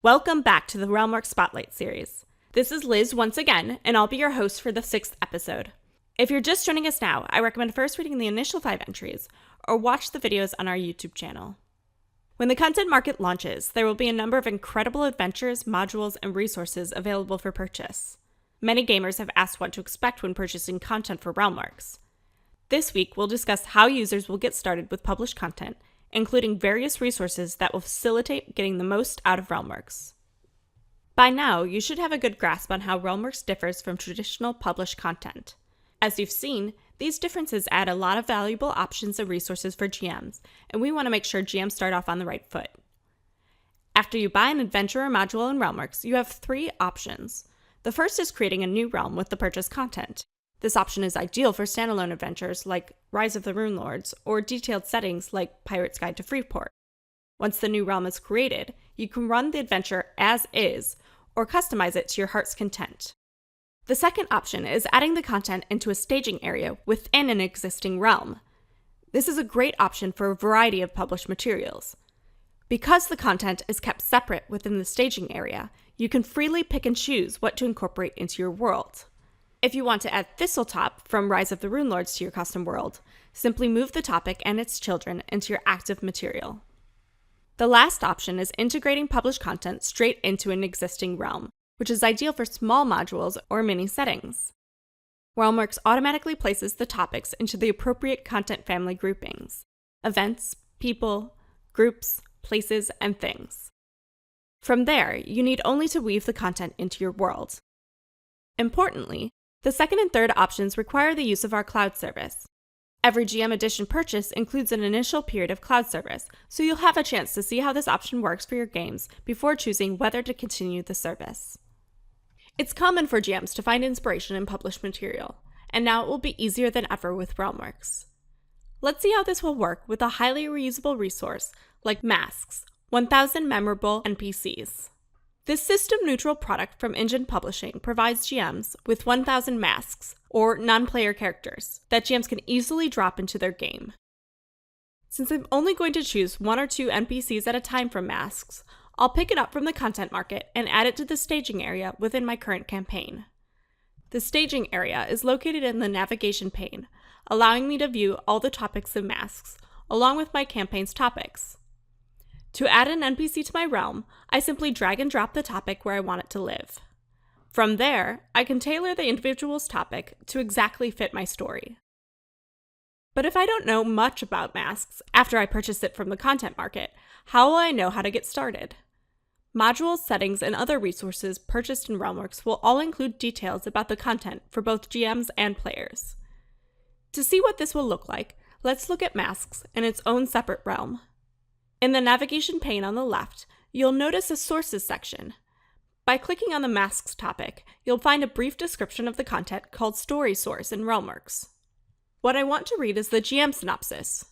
Welcome back to the Realmworks Spotlight series. This is Liz once again, and I'll be your host for the 6th episode. If you're just joining us now, I recommend first reading the initial 5 entries, or watch the videos on our YouTube channel. When the content market launches, there will be a number of incredible adventures, modules, and resources available for purchase. Many gamers have asked what to expect when purchasing content for Realmworks. This week, we'll discuss how users will get started with published content, including various resources that will facilitate getting the most out of Realmworks. By now, you should have a good grasp on how Realmworks differs from traditional published content. As you've seen, these differences add a lot of valuable options and resources for GMs, and we want to make sure GMs start off on the right foot. After you buy an adventure or module in Realmworks, you have 3 options. The first is creating a new realm with the purchased content. This option is ideal for standalone adventures like Rise of the Runelords or detailed settings like Pirate's Guide to Freeport. Once the new realm is created, you can run the adventure as is or customize it to your heart's content. The second option is adding the content into a staging area within an existing realm. This is a great option for a variety of published materials. Because the content is kept separate within the staging area, you can freely pick and choose what to incorporate into your world. If you want to add Thistletop from Rise of the Runelords to your custom world, simply move the topic and its children into your active material. The last option is integrating published content straight into an existing realm, which is ideal for small modules or mini settings. Realmworks automatically places the topics into the appropriate content family groupings: events, people, groups, places, and things. From there, you need only to weave the content into your world. Importantly, the second and third options require the use of our cloud service. Every GM Edition purchase includes an initial period of cloud service, so you'll have a chance to see how this option works for your games before choosing whether to continue the service. It's common for GMs to find inspiration in published material, and now it will be easier than ever with Realmworks. Let's see how this will work with a highly reusable resource like Masks, 1000 Memorable NPCs. This system-neutral product from Engine Publishing provides GMs with 1000 masks, or non-player characters, that GMs can easily drop into their game. Since I'm only going to choose 1 or 2 NPCs at a time from masks, I'll pick it up from the content market and add it to the staging area within my current campaign. The staging area is located in the navigation pane, allowing me to view all the topics and masks, along with my campaign's topics. To add an NPC to my realm, I simply drag and drop the topic where I want it to live. From there, I can tailor the individual's topic to exactly fit my story. But if I don't know much about masks after I purchase it from the content market, how will I know how to get started? Modules, settings, and other resources purchased in Realmworks will all include details about the content for both GMs and players. To see what this will look like, let's look at masks in its own separate realm. In the navigation pane on the left, you'll notice a Sources section. By clicking on the Masks topic, you'll find a brief description of the content called Story Source in Realmworks. What I want to read is the GM synopsis.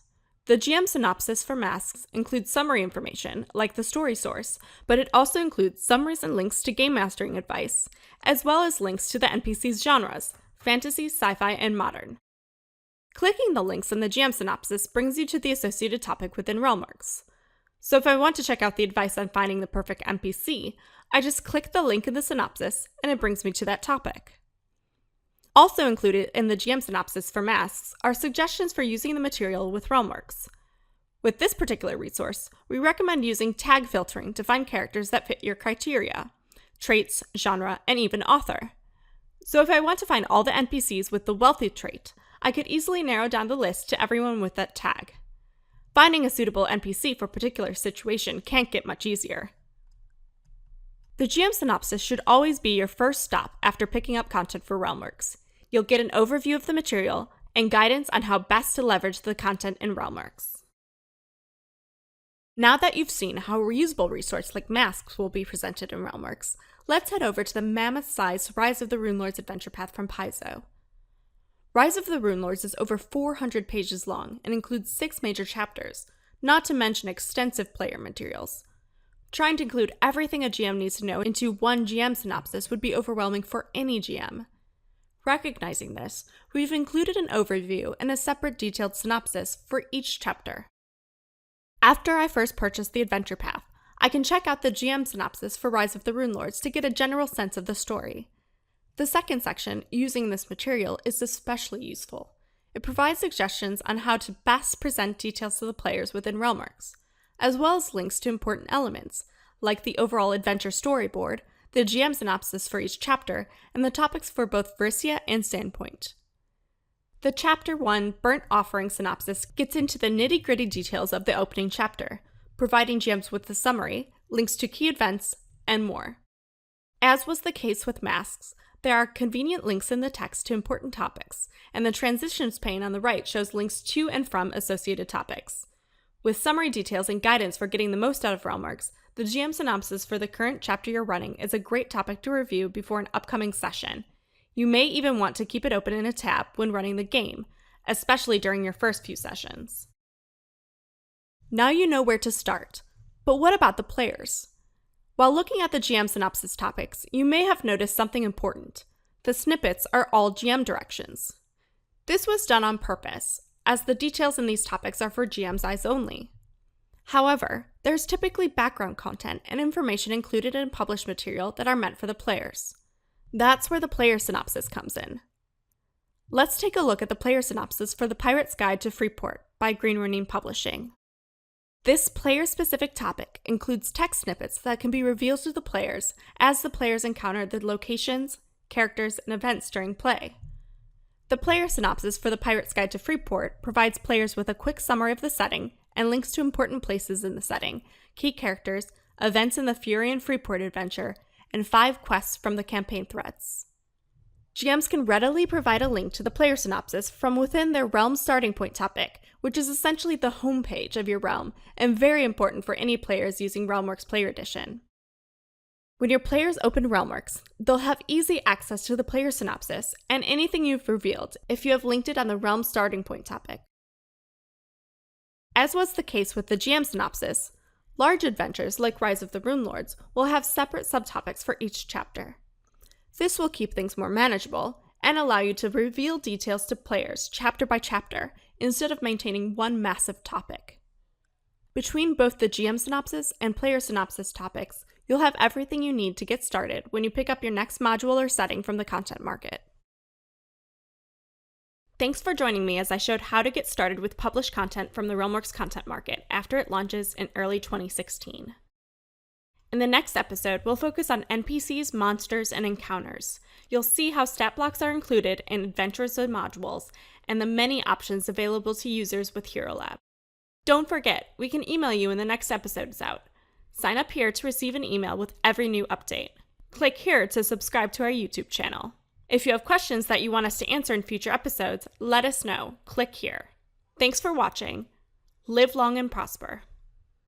The GM synopsis for Masks includes summary information, like the story source, but it also includes summaries and links to game mastering advice, as well as links to the NPC's genres: fantasy, sci-fi, and modern. Clicking the links in the GM synopsis brings you to the associated topic within Realmworks. So if I want to check out the advice on finding the perfect NPC, I just click the link in the synopsis and it brings me to that topic. Also included in the GM synopsis for Masks are suggestions for using the material with Realmworks. With this particular resource, we recommend using tag filtering to find characters that fit your criteria: traits, genre, and even author. So if I want to find all the NPCs with the wealthy trait, I could easily narrow down the list to everyone with that tag. Finding a suitable NPC for a particular situation can't get much easier. The GM synopsis should always be your first stop after picking up content for Realmworks. You'll get an overview of the material and guidance on how best to leverage the content in Realmworks. Now that you've seen how a reusable resource like Masks will be presented in Realmworks, let's head over to the mammoth-sized Rise of the Runelords adventure path from Paizo. Rise of the Runelords is over 400 pages long and includes 6 major chapters, not to mention extensive player materials. Trying to include everything a GM needs to know into one GM synopsis would be overwhelming for any GM. Recognizing this, we've included an overview and a separate detailed synopsis for each chapter. After I first purchased the adventure path, I can check out the GM synopsis for Rise of the Runelords to get a general sense of the story. The second section, using this material, is especially useful. It provides suggestions on how to best present details to the players within Realmworks, as well as links to important elements, like the overall adventure storyboard, the GM synopsis for each chapter, and the topics for both Verisia and Sandpoint. The Chapter 1 Burnt Offering synopsis gets into the nitty-gritty details of the opening chapter, providing GMs with the summary, links to key events, and more. As was the case with Masks, there are convenient links in the text to important topics, and the transitions pane on the right shows links to and from associated topics. With summary details and guidance for getting the most out of Realmworks, the GM synopsis for the current chapter you're running is a great topic to review before an upcoming session. You may even want to keep it open in a tab when running the game, especially during your first few sessions. Now you know where to start, but what about the players? While looking at the GM synopsis topics, you may have noticed something important. The snippets are all GM directions. This was done on purpose, as the details in these topics are for GM's eyes only. However, there's typically background content and information included in published material that are meant for the players. That's where the player synopsis comes in. Let's take a look at the player synopsis for The Pirate's Guide to Freeport by Green Ronin Publishing. This player-specific topic includes text snippets that can be revealed to the players as the players encounter the locations, characters, and events during play. The player synopsis for The Pirate's Guide to Freeport provides players with a quick summary of the setting and links to important places in the setting, key characters, events in the Fury and Freeport adventure, and 5 quests from the campaign threads. GMs can readily provide a link to the player synopsis from within their realm starting point topic, which is essentially the homepage of your realm and very important for any players using Realmworks Player Edition. When your players open Realmworks, they'll have easy access to the player synopsis and anything you've revealed if you have linked it on the realm starting point topic. As was the case with the GM synopsis, large adventures like Rise of the Runelords will have separate subtopics for each chapter. This will keep things more manageable and allow you to reveal details to players chapter by chapter instead of maintaining one massive topic. Between both the GM synopsis and player synopsis topics, you'll have everything you need to get started when you pick up your next module or setting from the content market. Thanks for joining me as I showed how to get started with published content from the Realmworks content market after it launches in early 2016. In the next episode, we'll focus on NPCs, monsters, and encounters. You'll see how stat blocks are included in adventures and modules, and the many options available to users with Hero Lab. Don't forget, we can email you when the next episode is out. Sign up here to receive an email with every new update. Click here to subscribe to our YouTube channel. If you have questions that you want us to answer in future episodes, let us know. Click here. Thanks for watching. Live long and prosper.